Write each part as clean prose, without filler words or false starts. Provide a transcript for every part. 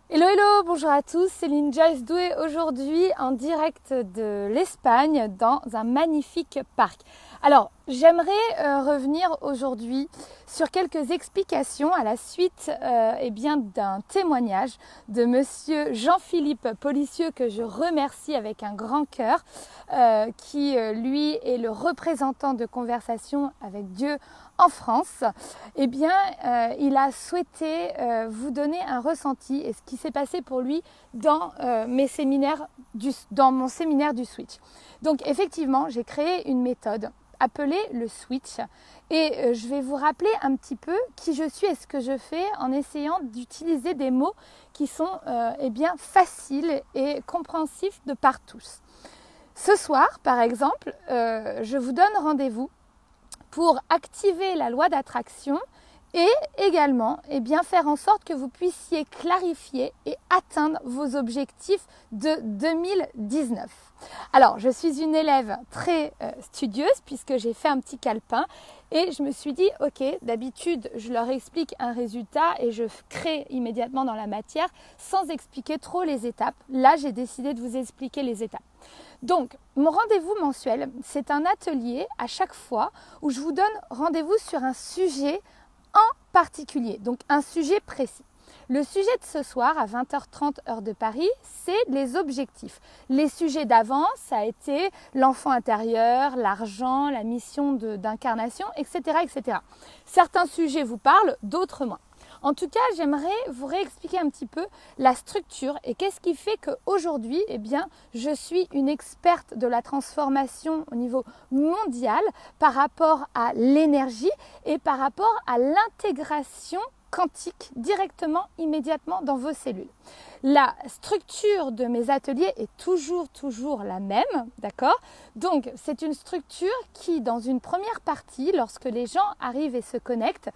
Hello, hello, bonjour à tous, Céline Joyce Doué aujourd'hui en direct de l'Espagne dans un magnifique parc. Alors, j'aimerais revenir aujourd'hui sur quelques explications à la suite d'un témoignage de monsieur Jean-Philippe Policieux que je remercie avec un grand cœur, qui lui est le représentant de Conversation avec Dieu en France. Il a souhaité vous donner un ressenti et ce qui s'est passé pour lui dans mon séminaire du Switch. Donc effectivement, j'ai créé une méthode appelée le Switch et je vais vous rappeler un petit peu qui je suis et ce que je fais en essayant d'utiliser des mots qui sont faciles et compréhensifs de par tous. Ce soir, par exemple, je vous donne rendez-vous pour activer la loi d'attraction et également faire en sorte que vous puissiez clarifier et atteindre vos objectifs de 2019. Alors, je suis une élève très studieuse puisque j'ai fait un petit calepin et je me suis dit, ok, d'habitude, je leur explique un résultat et je crée immédiatement dans la matière sans expliquer trop les étapes. Là, j'ai décidé de vous expliquer les étapes. Donc, mon rendez-vous mensuel, c'est un atelier à chaque fois où je vous donne rendez-vous sur un sujet en particulier, donc un sujet précis. Le sujet de ce soir, à 20h30 heure de Paris, c'est les objectifs. Les sujets d'avant, ça a été l'enfant intérieur, l'argent, la mission d'incarnation, etc., etc. Certains sujets vous parlent, d'autres moins. En tout cas, j'aimerais vous réexpliquer un petit peu la structure et qu'est-ce qui fait qu'aujourd'hui, je suis une experte de la transformation au niveau mondial par rapport à l'énergie et par rapport à l'intégration quantique directement, immédiatement dans vos cellules. La structure de mes ateliers est toujours la même, d'accord? Donc, c'est une structure qui, dans une première partie, lorsque les gens arrivent et se connectent,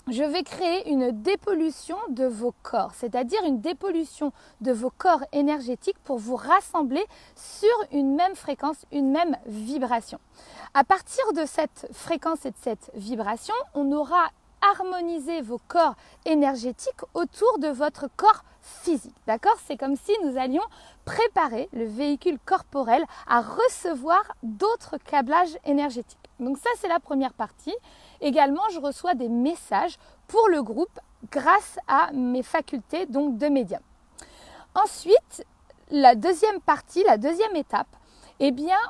je vais créer une dépollution de vos corps, c'est-à-dire une dépollution de vos corps énergétiques pour vous rassembler sur une même fréquence, une même vibration. À partir de cette fréquence et de cette vibration, on aura harmonisé vos corps énergétiques autour de votre corps physique, d'accord? C'est comme si nous allions préparer le véhicule corporel à recevoir d'autres câblages énergétiques. Donc ça, c'est la première partie. Également, je reçois des messages pour le groupe grâce à mes facultés donc de médium. Ensuite, la deuxième partie, la deuxième étape,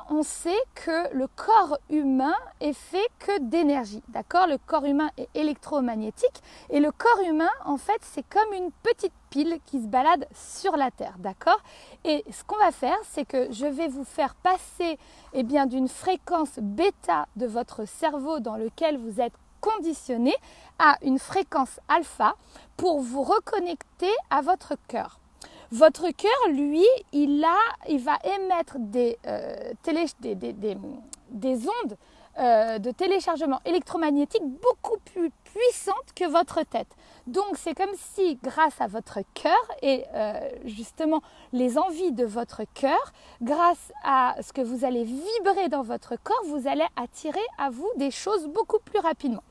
on sait que le corps humain est fait que d'énergie, d'accord? Le corps humain est électromagnétique et le corps humain, en fait, c'est comme une petite pile qui se balade sur la Terre, d'accord? Et ce qu'on va faire, c'est que je vais vous faire passer d'une fréquence bêta de votre cerveau dans lequel vous êtes conditionné à une fréquence alpha pour vous reconnecter à votre cœur. Votre cœur, lui, il va émettre des ondes de téléchargement électromagnétique beaucoup plus puissantes que votre tête. Donc, c'est comme si, grâce à votre cœur et justement les envies de votre cœur, grâce à ce que vous allez vibrer dans votre corps, vous allez attirer à vous des choses beaucoup plus rapidement.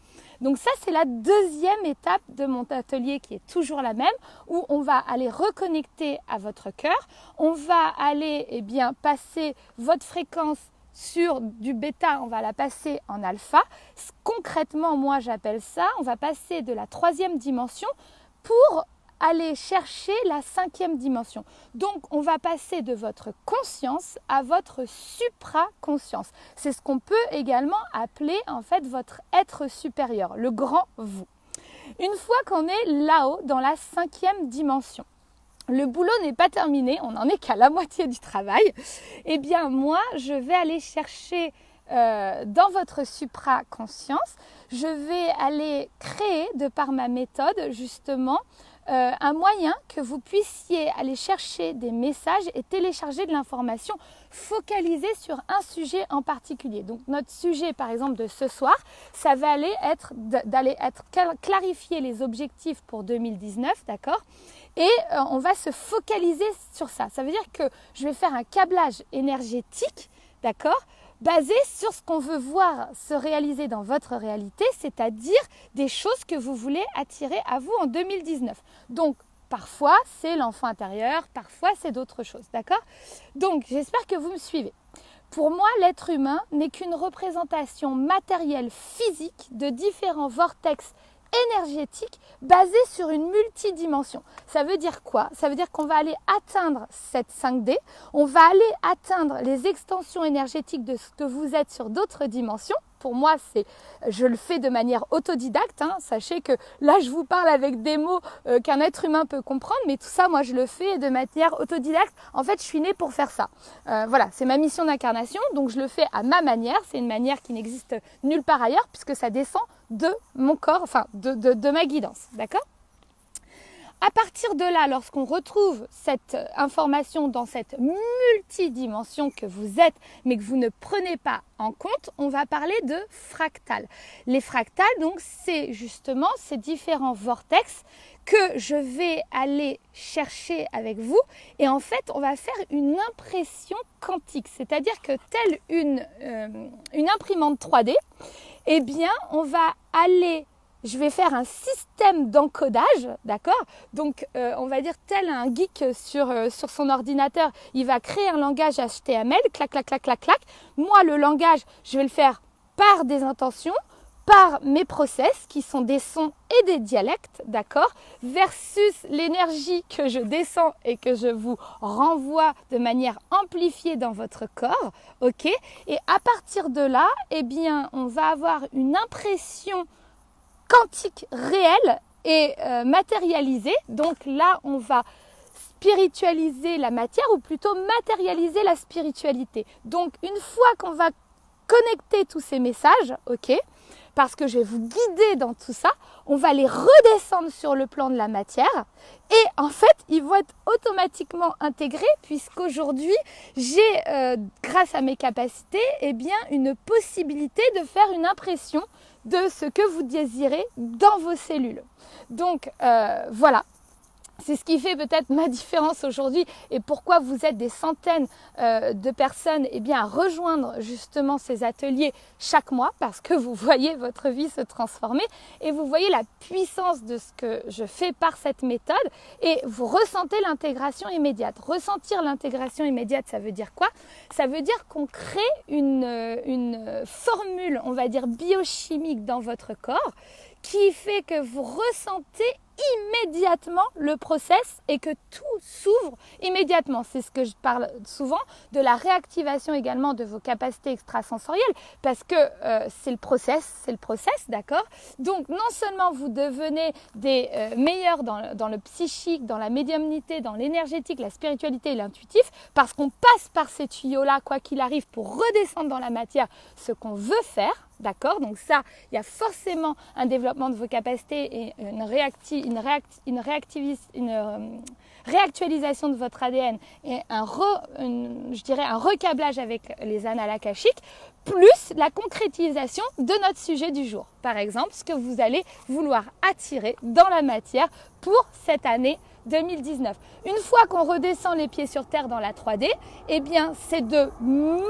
Donc ça, c'est la deuxième étape de mon atelier qui est toujours la même, où on va aller reconnecter à votre cœur. On va aller passer votre fréquence sur du bêta, on va la passer en alpha. Concrètement, moi, j'appelle ça, on va passer de la 3e dimension pour aller chercher la 5e dimension. Donc, on va passer de votre conscience à votre supraconscience. C'est ce qu'on peut également appeler en fait votre être supérieur, le grand vous. Une fois qu'on est là-haut, dans la 5e dimension, le boulot n'est pas terminé, on n'en est qu'à la moitié du travail. Moi, je vais aller chercher dans votre supraconscience, je vais aller créer, de par ma méthode, justement, un moyen que vous puissiez aller chercher des messages et télécharger de l'information focalisée sur un sujet en particulier. Donc notre sujet par exemple de ce soir, ça va aller être clarifier les objectifs pour 2019, d'accord? Et on va se focaliser sur ça. Ça veut dire que je vais faire un câblage énergétique, d'accord, basé sur ce qu'on veut voir se réaliser dans votre réalité, c'est-à-dire des choses que vous voulez attirer à vous en 2019. Donc, Parfois, c'est l'enfant intérieur, parfois, c'est d'autres choses, d'accord? Donc, j'espère que vous me suivez. Pour moi, l'être humain n'est qu'une représentation matérielle physique de différents vortex énergétiques basés sur une multidimension. Ça veut dire quoi? Ça veut dire qu'on va aller atteindre cette 5D, on va aller atteindre les extensions énergétiques de ce que vous êtes sur d'autres dimensions. Pour moi, je le fais de manière autodidacte. Sachez que là, je vous parle avec des mots qu'un être humain peut comprendre, mais tout ça, moi, je le fais de manière autodidacte. En fait, je suis née pour faire ça. Voilà, c'est ma mission d'incarnation, donc je le fais à ma manière. C'est une manière qui n'existe nulle part ailleurs, puisque ça descend de mon corps, enfin, de ma guidance. D'accord ? À partir de là, lorsqu'on retrouve cette information dans cette multidimension que vous êtes, mais que vous ne prenez pas en compte, on va parler de fractales. Les fractales, donc, c'est justement ces différents vortex que je vais aller chercher avec vous. Et en fait, on va faire une impression quantique, c'est-à-dire que telle une imprimante 3D, eh bien, on va aller... Je vais faire un système d'encodage, d'accord? Donc, on va dire tel un geek sur son ordinateur, il va créer un langage HTML, clac, clac, clac, clac, clac. Moi, le langage, je vais le faire par des intentions, par mes process, qui sont des sons et des dialectes, d'accord? Versus l'énergie que je descends et que je vous renvoie de manière amplifiée dans votre corps, ok? Et à partir de là, eh bien, on va avoir une impression quantique réel et matérialisé. Donc là, on va spiritualiser la matière ou plutôt matérialiser la spiritualité. Donc une fois qu'on va connecter tous ces messages, ok, parce que je vais vous guider dans tout ça, on va les redescendre sur le plan de la matière et en fait, ils vont être automatiquement intégrés puisqu'aujourd'hui, j'ai, grâce à mes capacités, eh bien, une possibilité de faire une impression de ce que vous désirez dans vos cellules. Donc, voilà. C'est ce qui fait peut-être ma différence aujourd'hui et pourquoi vous êtes des centaines de personnes à rejoindre justement ces ateliers chaque mois parce que vous voyez votre vie se transformer et vous voyez la puissance de ce que je fais par cette méthode et vous ressentez l'intégration immédiate. Ressentir l'intégration immédiate, ça veut dire quoi? Ça veut dire qu'on crée une formule, on va dire biochimique dans votre corps qui fait que vous ressentez immédiatement le process et que tout s'ouvre immédiatement. C'est ce que je parle souvent de la réactivation également de vos capacités extrasensorielles parce que c'est le process, d'accord? Donc non seulement vous devenez des meilleurs dans le psychique, dans la médiumnité, dans l'énergétique, la spiritualité et l'intuitif parce qu'on passe par ces tuyaux-là quoi qu'il arrive pour redescendre dans la matière ce qu'on veut faire. D'accord? Donc ça, il y a forcément un développement de vos capacités et une réactualisation de votre ADN et un recablage avec les annales akashiques, plus la concrétisation de notre sujet du jour. Par exemple, ce que vous allez vouloir attirer dans la matière pour cette année 2019. Une fois qu'on redescend les pieds sur terre dans la 3D, eh bien, c'est de mon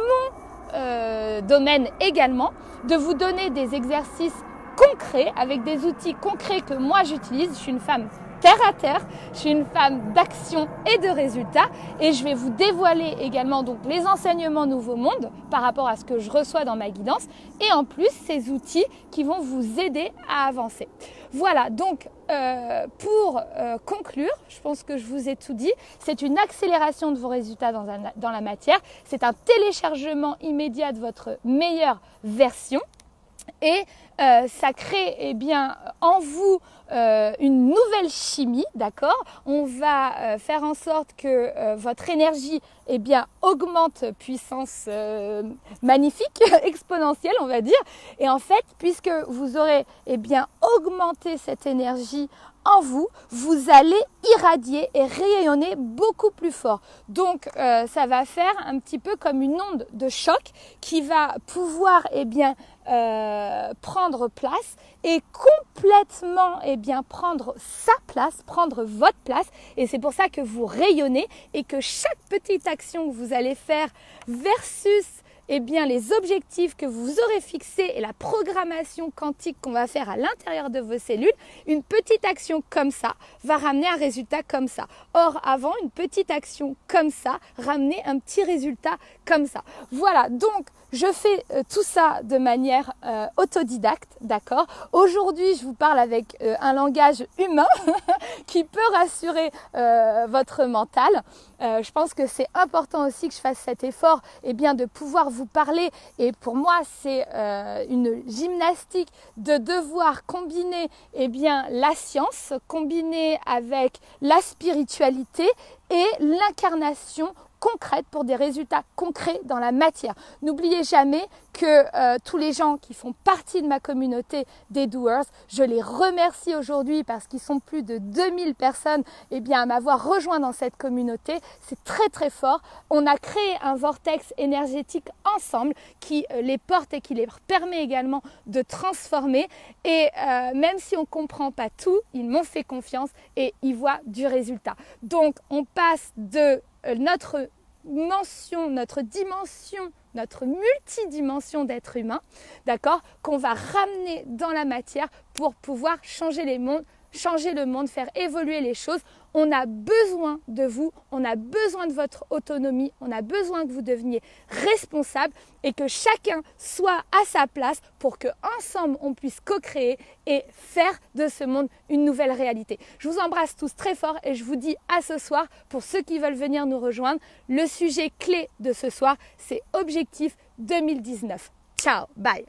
domaine également, de vous donner des exercices concrets avec des outils concrets que moi j'utilise. Je suis une femme terre à terre, je suis une femme d'action et de résultats et je vais vous dévoiler également donc les enseignements Nouveau Monde par rapport à ce que je reçois dans ma guidance et en plus ces outils qui vont vous aider à avancer. Voilà, donc pour conclure, je pense que je vous ai tout dit, c'est une accélération de vos résultats dans la matière, c'est un téléchargement immédiat de votre meilleure version et ça crée en vous une nouvelle chimie, d'accord? On va faire en sorte que votre énergie augmente puissance magnifique, exponentielle on va dire. Et en fait, puisque vous aurez augmenté cette énergie en vous, vous allez irradier et rayonner beaucoup plus fort. Donc ça va faire un petit peu comme une onde de choc qui va pouvoir prendre place et complètement prendre sa place, prendre votre place. Et c'est pour ça que vous rayonnez et que chaque petite action que vous allez faire versus eh bien, les objectifs que vous aurez fixés et la programmation quantique qu'on va faire à l'intérieur de vos cellules, une petite action comme ça va ramener un résultat comme ça. Or, avant, une petite action comme ça ramenait un petit résultat comme ça. Voilà, donc je fais tout ça de manière autodidacte, d'accord? Aujourd'hui, je vous parle avec un langage humain qui peut rassurer votre mental. Je pense que c'est important aussi que je fasse cet effort de pouvoir vous parler. Et pour moi, c'est une gymnastique de devoir combiner la science, combiner avec la spiritualité et l'incarnation concrète pour des résultats concrets dans la matière. N'oubliez jamais que tous les gens qui font partie de ma communauté des doers, je les remercie aujourd'hui parce qu'ils sont plus de 2000 personnes à m'avoir rejoint dans cette communauté. C'est très très fort. On a créé un vortex énergétique ensemble qui les porte et qui les permet également de transformer. Et même si on ne comprend pas tout, ils m'ont fait confiance et ils voient du résultat. Donc on passe de notre dimension, notre multidimension d'être humain, d'accord, qu'on va ramener dans la matière pour pouvoir changer le monde, faire évoluer les choses. On a besoin de vous, on a besoin de votre autonomie, on a besoin que vous deveniez responsable et que chacun soit à sa place pour qu'ensemble on puisse co-créer et faire de ce monde une nouvelle réalité. Je vous embrasse tous très fort et je vous dis à ce soir pour ceux qui veulent venir nous rejoindre. Le sujet clé de ce soir, c'est Objectif 2019. Ciao, bye!